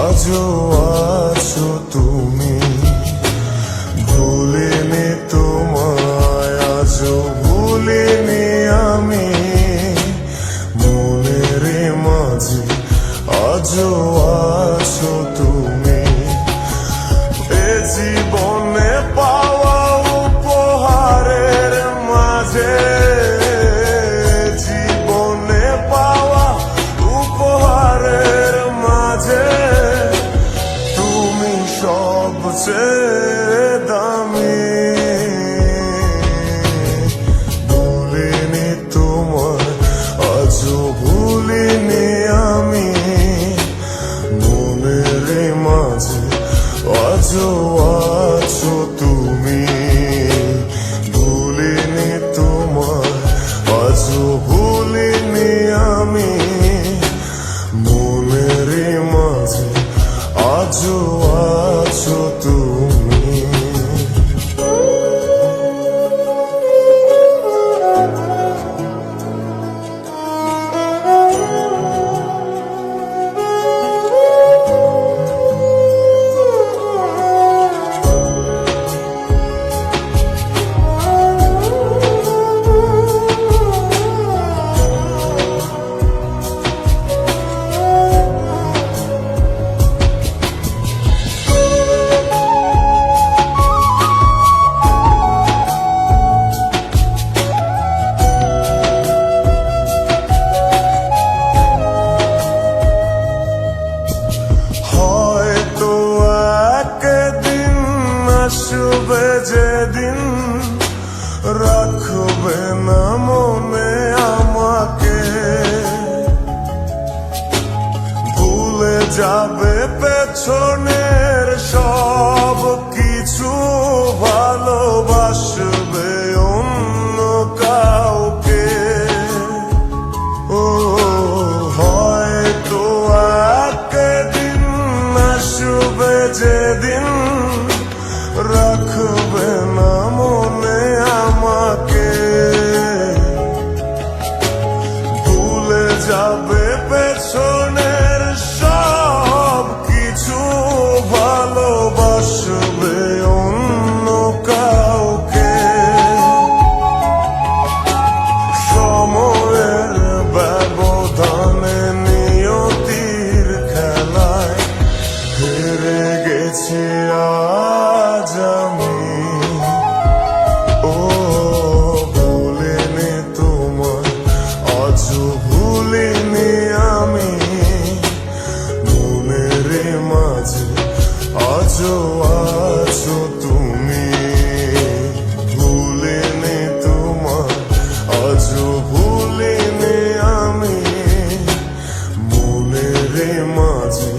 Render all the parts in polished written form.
আজও আছো তুমি, ভুলিনি তোমায়, আজও ভুলিনি আমি, মনের মাঝে আজও আছো তুমি। এ জীবনে পাওয়া উপহারের মাঝে, জীবনে পাওয়া উপহারের মাঝে তুমি সবচেয়ে দামি। ভুলিনি তোমায়, আজও ভুলিনি আমি, মনের মাঝে আজও আছো তুমি। ভুলিনি তোমায়, আজও ভুলিনি আমি, মনের মাঝে আজও আছো তুমি। আসবে যেদিন রাখবে না মনে আমাকে, ভুলে যাবে পেছনের সব কিছু, ভালোবাসবে অন্য কাউকে। ও হয়তো একদিন আসবে যেদিন রাখবে না মনে আমাকে, ভুলে যাবে পেছনের সব কিছু, ভালোবাসবে অন্য কাউকে। সময়ের ব্যবধানে নিয়তির খেলায় হেরে গেছি আজ আমি। ও ভুলিনি তোমায়, আজও ভুলিনি আমি, মনের মাঝে আজও আছো তুমি। ভুলিনি তোমায়, আজও ভুলিনি আমি, মনের মাঝে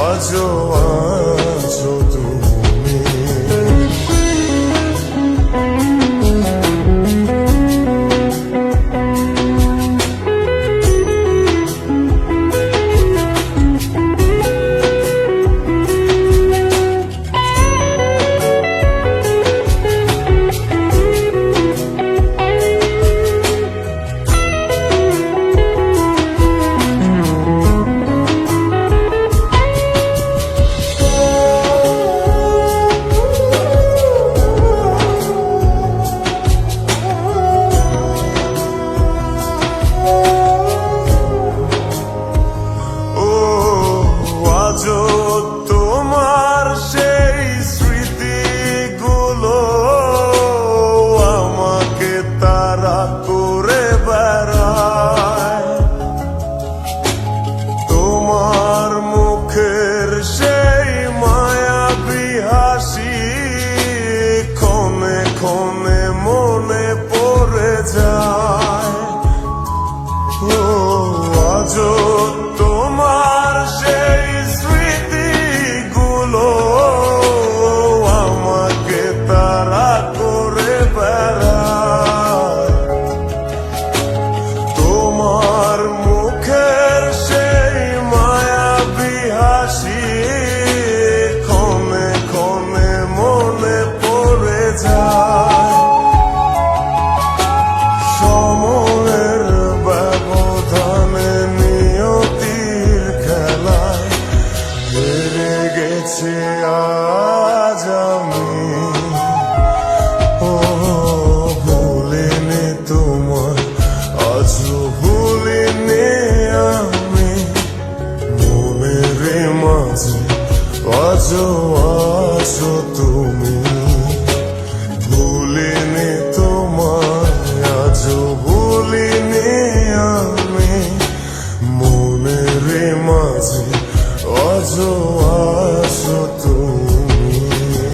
আজও আছো তুমি। তোমার সেই স্মৃতিগুলো আমাকে তাড়া করে বেড়ায়, তোমার মুখের সেই মায়াবী হাসি ক্ষণে ক্ষণে মনে পড়ে যায়। ও তুমি